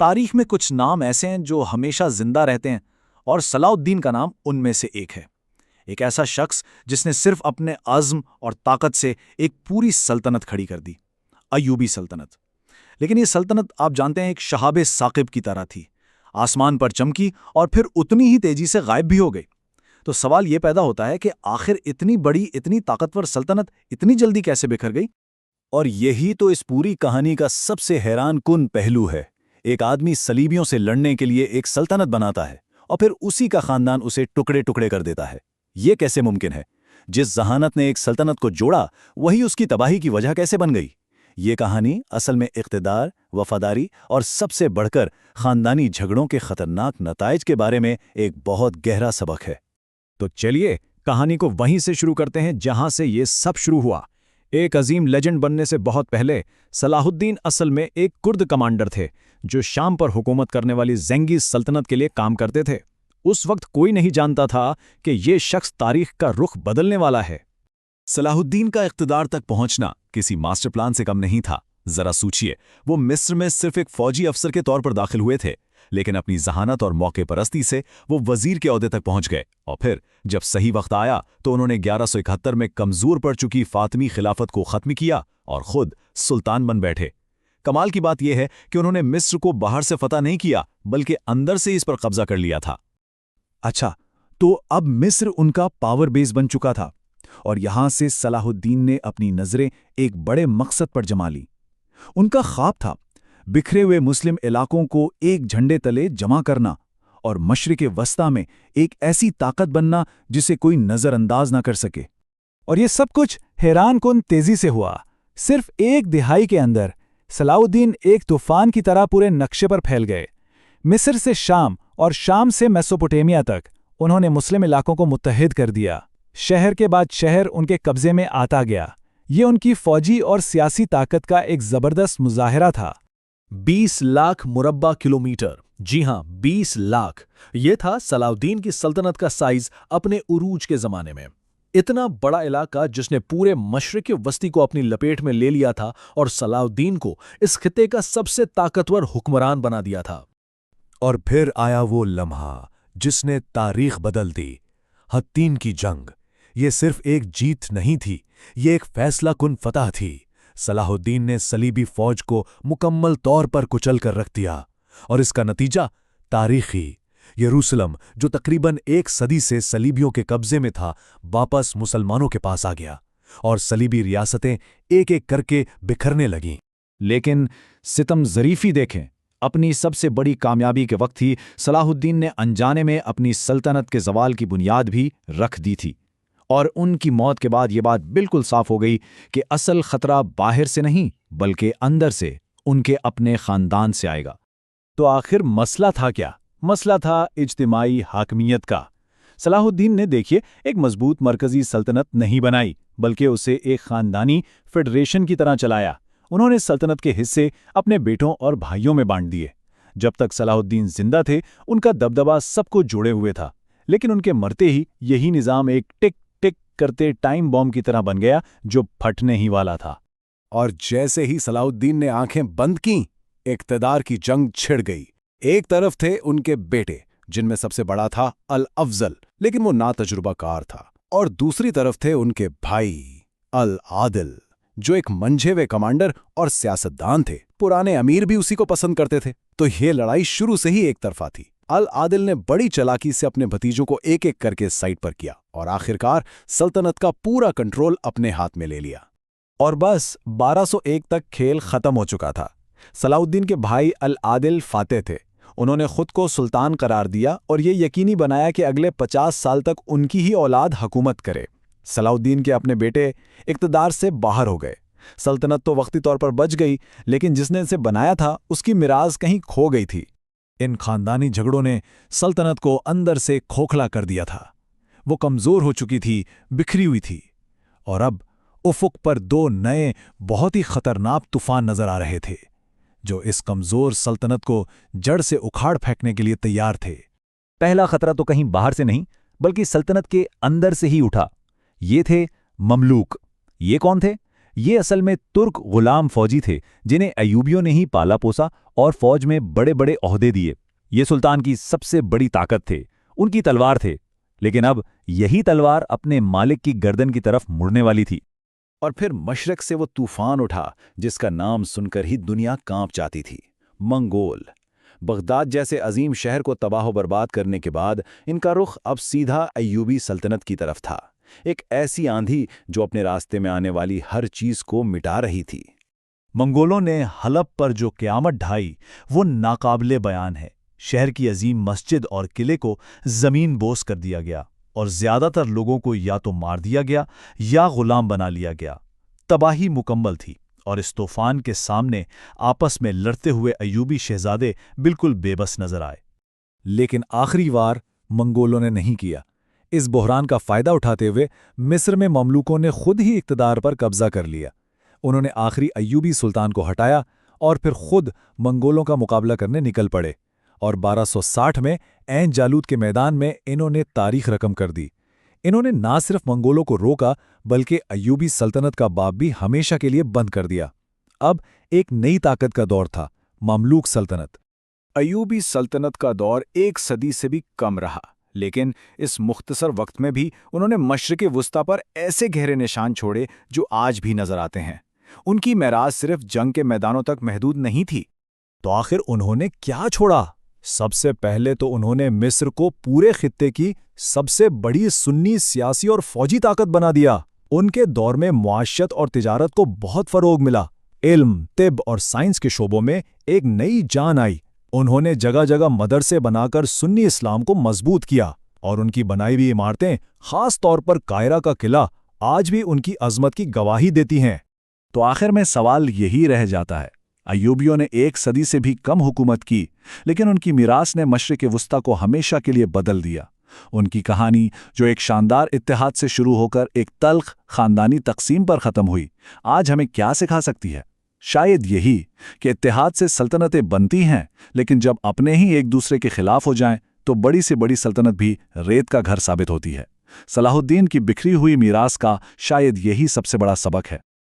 تاریخ میں کچھ نام ایسے ہیں جو ہمیشہ زندہ رہتے ہیں، اور صلاح الدین کا نام ان میں سے ایک ہے۔ ایک ایسا شخص جس نے صرف اپنے عزم اور طاقت سے ایک پوری سلطنت کھڑی کر دی، ایوبی سلطنت۔ لیکن یہ سلطنت آپ جانتے ہیں ایک شہاب ثاقب کی طرح تھی، آسمان پر چمکی اور پھر اتنی ہی تیزی سے غائب بھی ہو گئی۔ تو سوال یہ پیدا ہوتا ہے کہ آخر اتنی بڑی، اتنی طاقتور سلطنت اتنی جلدی کیسے بکھر گئی؟ اور یہی تو اس پوری کہانی کا سب سے حیران کن پہلو ہے۔ ایک آدمی صلیبیوں سے لڑنے کے لیے ایک سلطنت بناتا ہے اور پھر اسی کا خاندان اسے ٹکڑے ٹکڑے کر دیتا ہے۔ یہ کیسے ممکن ہے؟ جس ذہانت نے ایک سلطنت کو جوڑا وہی اس کی تباہی کی وجہ کیسے بن گئی؟ یہ کہانی اصل میں اقتدار، وفاداری اور سب سے بڑھ کر خاندانی جھگڑوں کے خطرناک نتائج کے بارے میں ایک بہت گہرا سبق ہے۔ تو چلیے کہانی کو وہیں سے شروع کرتے ہیں جہاں سے یہ سب شروع ہوا۔ ایک عظیم لیجنڈ بننے سے بہت پہلے صلاح الدین اصل میں ایک کرد کمانڈر تھے جو شام پر حکومت کرنے والی زنگی سلطنت کے لیے کام کرتے تھے۔ اس وقت کوئی نہیں جانتا تھا کہ یہ شخص تاریخ کا رخ بدلنے والا ہے۔ صلاح الدین کا اقتدار تک پہنچنا کسی ماسٹر پلان سے کم نہیں تھا۔ ذرا سوچئے، وہ مصر میں صرف ایک فوجی افسر کے طور پر داخل ہوئے تھے، لیکن اپنی ذہانت اور موقع پرستی سے وہ وزیر کے عہدے تک پہنچ گئے، اور پھر جب صحیح وقت آیا تو انہوں نے 1171 میں کمزور پڑ چکی فاطمی خلافت کو ختم کیا اور خود سلطان بن بیٹھے۔ کمال کی بات یہ ہے کہ انہوں نے مصر کو باہر سے فتح نہیں کیا بلکہ اندر سے اس پر قبضہ کر لیا تھا۔ اچھا، تو اب مصر ان کا پاور بیس بن چکا تھا، اور یہاں سے صلاح الدین نے اپنی نظریں ایک بڑے مقصد پر جما لی۔ ان کا خواب تھا بکھرے ہوئے مسلم علاقوں کو ایک جھنڈے تلے جمع کرنا اور مشرق وسطی میں ایک ایسی طاقت بننا جسے کوئی نظر انداز نہ کر سکے۔ اور یہ سب کچھ حیران کن تیزی سے ہوا۔ صرف ایک دہائی کے اندر صلاح الدین ایک طوفان کی طرح پورے نقشے پر پھیل گئے۔ مصر سے شام اور شام سے میسوپوٹیمیا تک انہوں نے مسلم علاقوں کو متحد کر دیا۔ شہر کے بعد شہر ان کے قبضے میں آتا گیا۔ یہ ان کی فوجی اور سیاسی طاقت کا ایک زبردست مظاہرہ تھا۔ 20 لاکھ مربع کلومیٹر، جی ہاں 20 لاکھ، یہ تھا صلاح الدین کی سلطنت کا سائز اپنے عروج کے زمانے میں۔ اتنا بڑا علاقہ جس نے پورے مشرق وسطی کو اپنی لپیٹ میں لے لیا تھا اور صلاح الدین کو اس خطے کا سب سے طاقتور حکمران بنا دیا تھا۔ اور پھر آیا وہ لمحہ جس نے تاریخ بدل دی، حطین کی جنگ۔ یہ صرف ایک جیت نہیں تھی، یہ ایک فیصلہ کن فتح تھی۔ صلاح الدین نے صلیبی فوج کو مکمل طور پر کچل کر رکھ دیا، اور اس کا نتیجہ تاریخی یروشلم، جو تقریباً 1 صدی سے صلیبیوں کے قبضے میں تھا، واپس مسلمانوں کے پاس آ گیا، اور صلیبی ریاستیں ایک ایک کر کے بکھرنے لگیں۔ لیکن ستم ظریفی دیکھیں، اپنی سب سے بڑی کامیابی کے وقت ہی صلاح الدین نے انجانے میں اپنی سلطنت کے زوال کی بنیاد بھی رکھ دی تھی، اور ان کی موت کے بعد یہ بات بالکل صاف ہو گئی کہ اصل خطرہ باہر سے نہیں بلکہ اندر سے، ان کے اپنے خاندان سے آئے گا۔ تو آخر مسئلہ تھا کیا؟ مسئلہ تھا اجتماعی حاکمیت کا۔ صلاح الدین نے دیکھیے ایک مضبوط مرکزی سلطنت نہیں بنائی بلکہ اسے ایک خاندانی فیڈریشن کی طرح چلایا۔ انہوں نے سلطنت کے حصے اپنے بیٹوں اور بھائیوں میں بانٹ دیے۔ جب تک صلاح الدین زندہ تھے ان کا دبدبا سب کو جوڑے ہوئے تھا، لیکن ان کے مرتے ہی یہی نظام ایک ٹک ٹک کرتے ٹائم بم کی طرح بن گیا جو پھٹنے ہی والا تھا۔ اور جیسے ہی صلاح الدین نے آنکھیں بند کیں، اقتدار کی جنگ چھڑ گئی۔ ایک طرف تھے ان کے بیٹے جن میں سب سے بڑا تھا الافضل، لیکن وہ ناتجربہ کار تھا، اور دوسری طرف تھے ان کے بھائی العادل، جو ایک منجھے ہوئے کمانڈر اور سیاستدان تھے۔ پرانے امیر بھی اسی کو پسند کرتے تھے، تو یہ لڑائی شروع سے ہی ایک طرفہ تھی۔ العادل نے بڑی چالاکی سے اپنے بھتیجوں کو ایک ایک کر کے سائٹ پر کیا اور آخرکار سلطنت کا پورا کنٹرول اپنے ہاتھ میں لے لیا۔ اور بس 1201 تک کھیل ختم ہو چکا تھا۔ صلاح الدین کے بھائی العادل فاتح تھے۔ انہوں نے خود کو سلطان قرار دیا اور یہ یقینی بنایا کہ اگلے 50 سال تک ان کی ہی اولاد حکومت کرے۔ صلاح الدین کے اپنے بیٹے اقتدار سے باہر ہو گئے۔ سلطنت تو وقتی طور پر بچ گئی، لیکن جس نے اسے بنایا تھا اس کی میراث کہیں کھو گئی تھی۔ ان خاندانی جھگڑوں نے سلطنت کو اندر سے کھوکھلا کر دیا تھا۔ وہ کمزور ہو چکی تھی، بکھری ہوئی تھی، اور اب افق پر 2 نئے بہت ہی خطرناک طوفان نظر آ رہے تھے جو اس کمزور سلطنت کو جڑ سے اکھاڑ پھینکنے کے لیے تیار تھے۔ پہلا خطرہ تو کہیں باہر سے نہیں بلکہ سلطنت کے اندر سے ہی اٹھا۔ یہ تھے مملوک۔ یہ کون تھے؟ یہ اصل میں ترک غلام فوجی تھے جنہیں ایوبیوں نے ہی پالا پوسا اور فوج میں بڑے بڑے عہدے دیے۔ یہ سلطان کی سب سے بڑی طاقت تھے، ان کی تلوار تھے، لیکن اب یہی تلوار اپنے مالک کی گردن کی طرف مڑنے والی تھی۔ اور پھر مشرق سے وہ طوفان اٹھا جس کا نام سن کر ہی دنیا کانپ جاتی تھی، منگول۔ بغداد جیسے عظیم شہر کو تباہ و برباد کرنے کے بعد ان کا رخ اب سیدھا ایوبی سلطنت کی طرف تھا، ایک ایسی آندھی جو اپنے راستے میں آنے والی ہر چیز کو مٹا رہی تھی۔ منگولوں نے حلب پر جو قیامت ڈھائی وہ ناقابل بیان ہے۔ شہر کی عظیم مسجد اور قلعے کو زمین بوس کر دیا گیا اور زیادہ تر لوگوں کو یا تو مار دیا گیا یا غلام بنا لیا گیا۔ تباہی مکمل تھی اور اس طوفان کے سامنے آپس میں لڑتے ہوئے ایوبی شہزادے بالکل بے بس نظر آئے۔ لیکن آخری وار منگولوں نے نہیں کیا۔ اس بحران کا فائدہ اٹھاتے ہوئے مصر میں مملوکوں نے خود ہی اقتدار پر قبضہ کر لیا۔ انہوں نے آخری ایوبی سلطان کو ہٹایا اور پھر خود منگولوں کا مقابلہ کرنے نکل پڑے، اور 1260 میں عین جالوت کے میدان میں انہوں نے تاریخ رقم کر دی۔ انہوں نے نہ صرف منگولوں کو روکا بلکہ ایوبی سلطنت کا باب بھی ہمیشہ کے لیے بند کر دیا۔ اب ایک نئی طاقت کا دور تھا، مملوک سلطنت۔ ایوبی سلطنت کا دور 1 صدی سے بھی کم رہا، لیکن اس مختصر وقت میں بھی انہوں نے مشرق وسطیٰ پر ایسے گہرے نشان چھوڑے جو آج بھی نظر آتے ہیں۔ ان کی میراث صرف جنگ کے میدانوں تک محدود نہیں تھی۔ تو آخر انہوں نے کیا چھوڑا؟ سب سے پہلے تو انہوں نے مصر کو پورے خطے کی سب سے بڑی سنی سیاسی اور فوجی طاقت بنا دیا۔ ان کے دور میں معاشیت اور تجارت کو بہت فروغ ملا۔ علم، طب اور سائنس کے شعبوں میں ایک نئی جان آئی۔ انہوں نے جگہ جگہ مدرسے بنا کر سنی اسلام کو مضبوط کیا، اور ان کی بنائی ہوئی عمارتیں، خاص طور پر قاہرہ کا قلعہ، آج بھی ان کی عظمت کی گواہی دیتی ہیں۔ تو آخر میں سوال یہی رہ جاتا ہے، ایوبیوں نے 1 صدی سے بھی کم حکومت کی، لیکن ان کی میراث نے مشرق وسطیٰ کو ہمیشہ کے لیے بدل دیا۔ ان کی کہانی جو ایک شاندار اتحاد سے شروع ہو کر ایک تلخ خاندانی تقسیم پر ختم ہوئی، آج ہمیں کیا سکھا سکتی ہے؟ شاید یہی کہ اتحاد سے سلطنتیں بنتی ہیں، لیکن جب اپنے ہی ایک دوسرے کے خلاف ہو جائیں تو بڑی سے بڑی سلطنت بھی ریت کا گھر ثابت ہوتی ہے۔ صلاح الدین کی بکھری ہوئی میراث کا شاید یہی سب سے بڑا سبق ہے۔